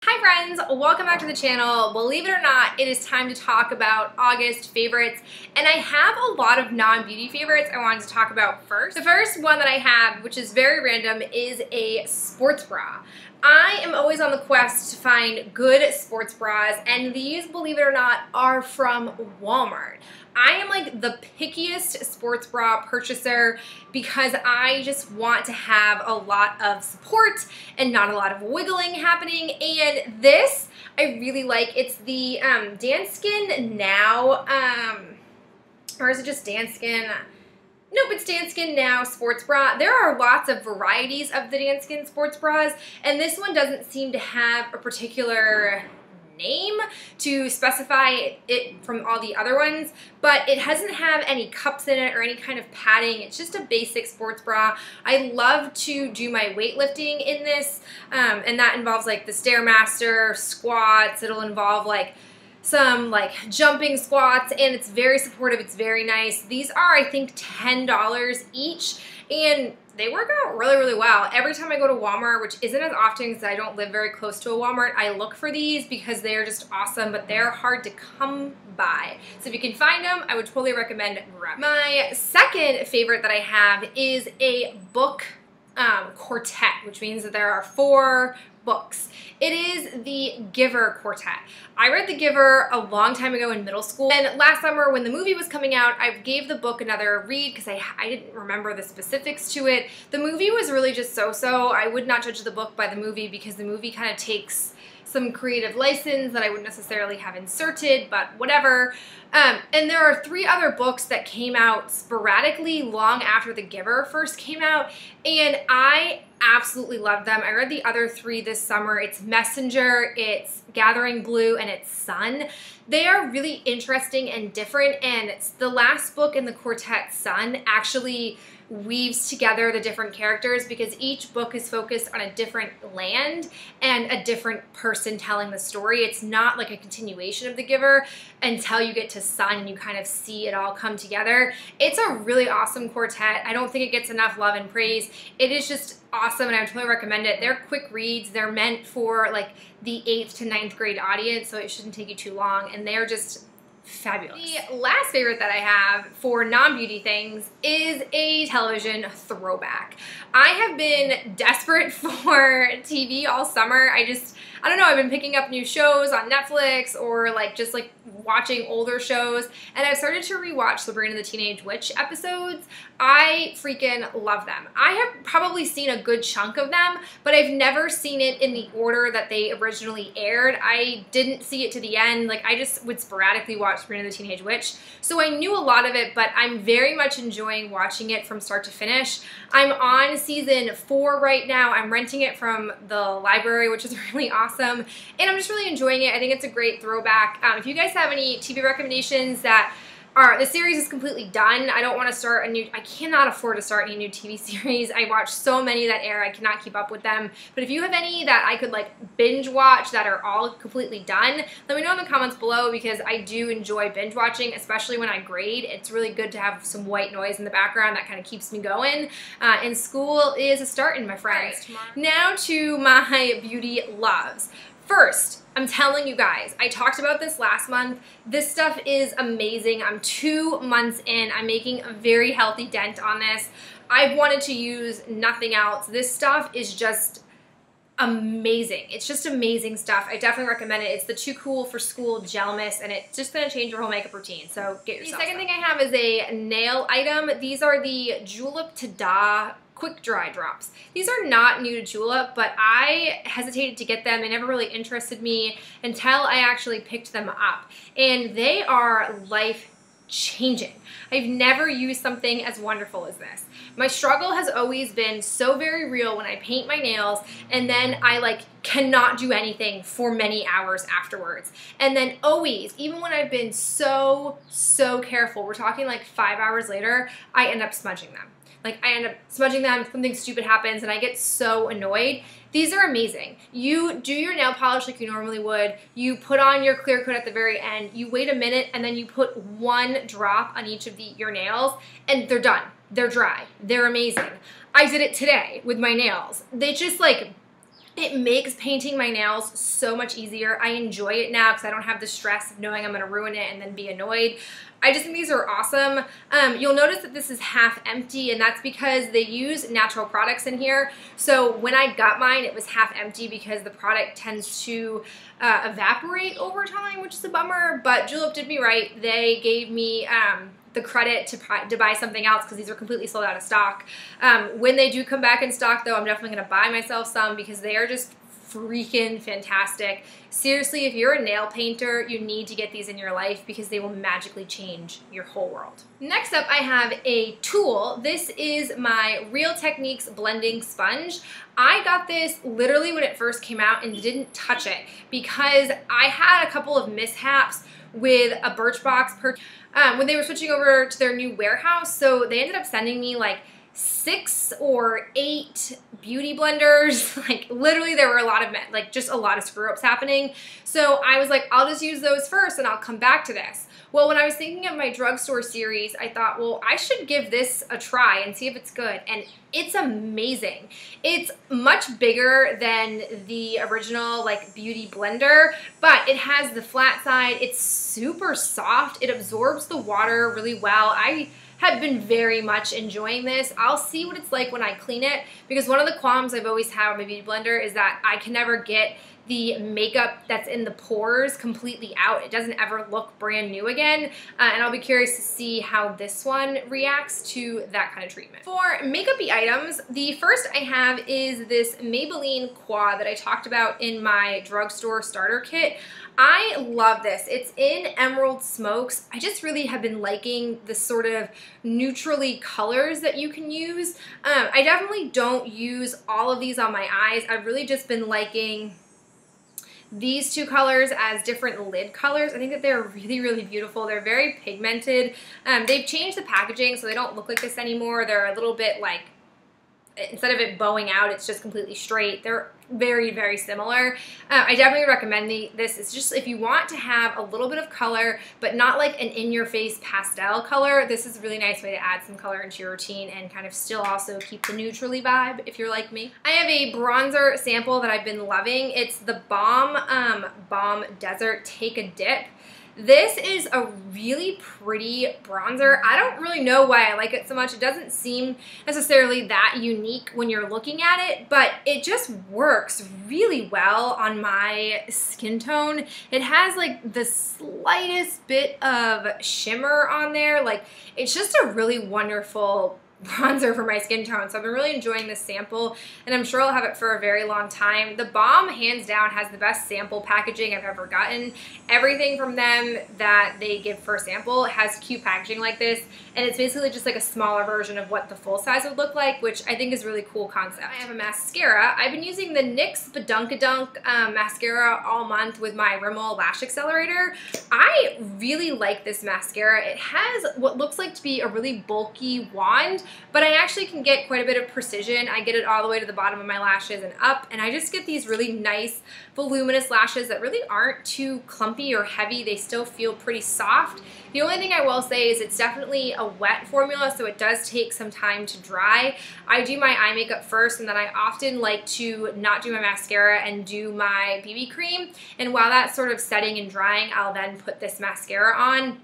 Hi friends, welcome back to the channel. Believe it or not, it is time to talk about August favorites, and I have a lot of non-beauty favorites I wanted to talk about first. The first one that I have, which is very random, is a sports bra. I am always on the quest to find good sports bras, and these, believe it or not, are from Walmart. I am like the pickiest sports bra purchaser because I just want to have a lot of support and not a lot of wiggling happening, and this I really like. It's the Danskin Now, or is it just Danskin? Nope, it's Danskin Now Sports Bra. There are lots of varieties of the Danskin Sports Bras, and this one doesn't seem to have a particular name to specify it from all the other ones, but it doesn't have any cups in it or any kind of padding. It's just a basic sports bra. I love to do my weightlifting in this, and that involves like the Stairmaster, squats. It'll involve like some like jumping squats, and it's very supportive. It's very nice. These are, I think, $10 each, and they work out really, really well. Every time I go to Walmart, which isn't as often because I don't live very close to a Walmart, I look for these because they are just awesome, but they're hard to come by. So if you can find them, I would totally recommend grabbing. My second favorite that I have is a book quartet, which means that there are 4 books. It is the Giver Quartet. I read The Giver a long time ago in middle school, and last summer when the movie was coming out, I gave the book another read because I didn't remember the specifics to it. The movie was really just so-so. I would not judge the book by the movie because the movie kind of takes some creative license that I wouldn't necessarily have inserted, but whatever. And there are 3 other books that came out sporadically long after The Giver first came out, and I absolutely loved them. I read the other 3 this summer. It's Messenger, it's Gathering Blue, and it's Sun. They are really interesting and different, and it's the last book in the quartet, Sun, actually weaves together the different characters because each book is focused on a different land and a different person telling the story. It's not like a continuation of The Giver until you get to Sun and you kind of see it all come together. It's a really awesome quartet. I don't think it gets enough love and praise. It is just awesome, and I would totally recommend it. They're quick reads. They're meant for like the 8th to 9th grade audience, so it shouldn't take you too long, and they're just fabulous. The last favorite that I have for non-beauty things is a television throwback. I have been desperate for TV all summer. I don't know, I've been picking up new shows on Netflix or like just like watching older shows, and I've started to rewatch Sabrina the Teenage Witch episodes. I freaking love them. I have probably seen a good chunk of them, but I've never seen it in the order that they originally aired. I didn't see it to the end. Like, I just would sporadically watch Sabrina the Teenage Witch, so I knew a lot of it, but I'm very much enjoying watching it from start to finish. I'm on season 4 right now. I'm renting it from the library, which is really awesome, and I'm just really enjoying it. I think it's a great throwback. If you guys have any TV recommendations that the series is completely done. I don't want to start a new, I cannot afford to start any new TV series. I watch so many that air, I cannot keep up with them. But if you have any that I could like binge watch that are all completely done, let me know in the comments below because I do enjoy binge watching, especially when I grade. It's really good to have some white noise in the background that kind of keeps me going. And school is a starting, my friends. Right, now to my beauty loves. First, I'm telling you guys, I talked about this last month. This stuff is amazing. I'm 2 months in. I'm making a very healthy dent on this. I've wanted to use nothing else. This stuff is just amazing. It's just amazing stuff. I definitely recommend it. It's the Too Cool for School Gel Mist, and it's just going to change your whole makeup routine. So get yourself The second thing I have is a nail item. These are the Julep TaDa Quick Dry Drops. These are not new to Julep, but I hesitated to get them. They never really interested me until I actually picked them up, and they are life-changing. I've never used something as wonderful as this. My struggle has always been so very real when I paint my nails, and then I like cannot do anything for many hours afterwards. And then always, even when I've been so careful, we're talking like 5 hours later, I end up smudging them. Like, I end up smudging them, something stupid happens, and I get so annoyed. These are amazing. You do your nail polish like you normally would. You put on your clear coat at the very end. You wait a minute, and then you put 1 drop on each of your nails, and they're done. They're dry. They're amazing. I did it today with my nails. They just, like, It makes painting my nails so much easier. I enjoy it now because I don't have the stress of knowing I'm going to ruin it and then be annoyed. I just think these are awesome. You'll notice that this is half empty, and that's because they use natural products in here. So when I got mine, it was half empty because the product tends to evaporate over time, which is a bummer, but Julep did me right. They gave me the credit to buy something else because these are completely sold out of stock. When they do come back in stock, though, I'm definitely going to buy myself some because they are just freaking fantastic. Seriously, if you're a nail painter, you need to get these in your life because they will magically change your whole world. Next up, I have a tool. This is my Real Techniques blending sponge. I got this literally when it first came out and didn't touch it because I had a couple of mishaps with a Birchbox when they were switching over to their new warehouse. So they ended up sending me like 6 or 8 beauty blenders. Like literally there were a lot of just a lot of screw ups happening. So I was like, I'll just use those first and I'll come back to this. Well, when I was thinking of my drugstore series, I thought, well, I should give this a try and see if it's good. And it's amazing. It's much bigger than the original like beauty blender, but it has the flat side. It's super soft. It absorbs the water really well. I have been very much enjoying this. I'll see what it's like when I clean it because one of the qualms I've always had with my beauty blender is that I can never get the makeup that's in the pores completely out. It doesn't ever look brand new again, and I'll be curious to see how this one reacts to that kind of treatment. For makeup-y items, the first I have is this Maybelline Quad that I talked about in my drugstore starter kit. I love this. It's in Emerald Smokes. I just really have been liking the sort of neutrally colors that you can use. I definitely don't use all of these on my eyes. I've really just been liking these two colors as different lid colors. I think that they're really, really beautiful. They're very pigmented. They've changed the packaging so they don't look like this anymore. They're a little bit like, instead of it bowing out, it's just completely straight. They're very, very similar. I definitely recommend this. It's just if you want to have a little bit of color, but not like an in-your-face pastel color, this is a really nice way to add some color into your routine and kind of still also keep the neutrally vibe if you're like me. I have a bronzer sample that I've been loving. It's the Balm Desert Take a Dip. This is a really pretty bronzer. I don't really know why I like it so much. It doesn't seem necessarily that unique when you're looking at it, but it just works really well on my skin tone. It has like the slightest bit of shimmer on there. Like it's just a really wonderful bronzer for my skin tone. So I've been really enjoying this sample and I'm sure I'll have it for a very long time. The Balm hands down has the best sample packaging I've ever gotten. Everything from them that they give for a sample has cute packaging like this, and it's basically just like a smaller version of what the full size would look like, which I think is a really cool concept. I have a mascara. I've been using the NYX Badunkadunk Mascara all month with my Rimmel Lash Accelerator. I really like this mascara. It has what looks like to be a really bulky wand, but I actually can get quite a bit of precision. I get it all the way to the bottom of my lashes and up, and I just get these really nice voluminous lashes that really aren't too clumpy or heavy. They still feel pretty soft. The only thing I will say is it's definitely a wet formula, so it does take some time to dry. I do my eye makeup first, and then I often like to not do my mascara and do my BB cream, and while that's sort of setting and drying, I'll then put this mascara on.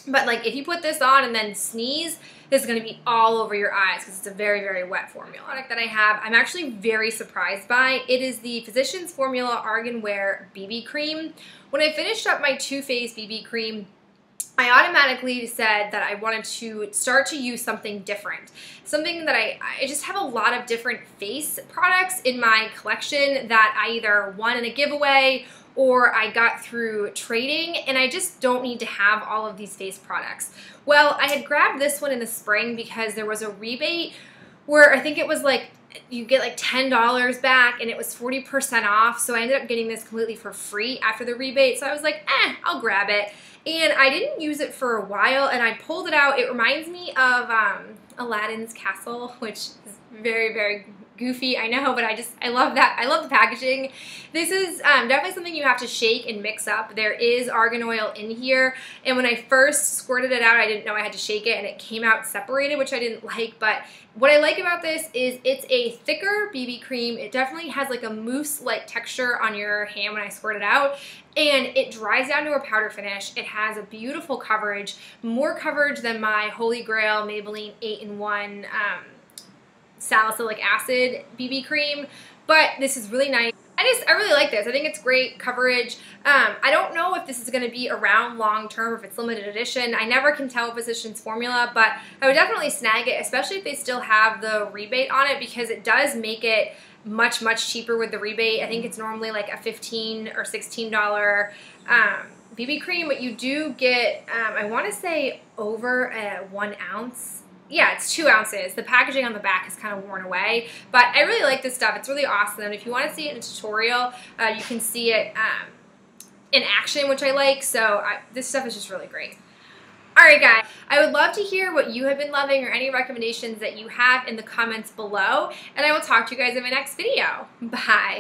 But like if you put this on and then sneeze, this is going to be all over your eyes because it's a very, very wet formula. The product that I have, I'm actually very surprised by. It is the Physicians Formula Argan Wear BB Cream. When I finished up my Too Faced BB Cream, I automatically said that I wanted to start to use something different. Something that I just have a lot of different face products in my collection that I either won in a giveaway or I got through trading, and I just don't need to have all of these face products. Well, I had grabbed this one in the spring because there was a rebate where I think it was like you get like $10 back and it was 40% off, so I ended up getting this completely for free after the rebate, so I was like, I'll grab it. And I didn't use it for a while, and I pulled it out. It reminds me of Aladdin's castle, which is very, very goofy, I know, but I love that. I love the packaging. This is definitely something you have to shake and mix up. There is argan oil in here, and when I first squirted it out, I didn't know I had to shake it, and it came out separated, which I didn't like, but what I like about this is it's a thicker BB cream. It definitely has like a mousse-like texture on your hand when I squirt it out, and it dries down to a powder finish. It has a beautiful coverage, more coverage than my Holy Grail Maybelline 8-in-1 salicylic acid BB cream, but this is really nice. I really like this. I think it's great coverage. I don't know if this is going to be around long term or if it's limited edition. I never can tell Physicians Formula, but I would definitely snag it, especially if they still have the rebate on it, because it does make it much, much cheaper with the rebate. I think it's normally like a $15 or $16 BB cream, but you do get, I want to say over 1 ounce. Yeah, it's 2 ounces. The packaging on the back is kind of worn away, but I really like this stuff. It's really awesome. If you want to see it in a tutorial, you can see it in action, which I like, so this stuff is just really great. Alright guys, I would love to hear what you have been loving or any recommendations that you have in the comments below, and I will talk to you guys in my next video. Bye!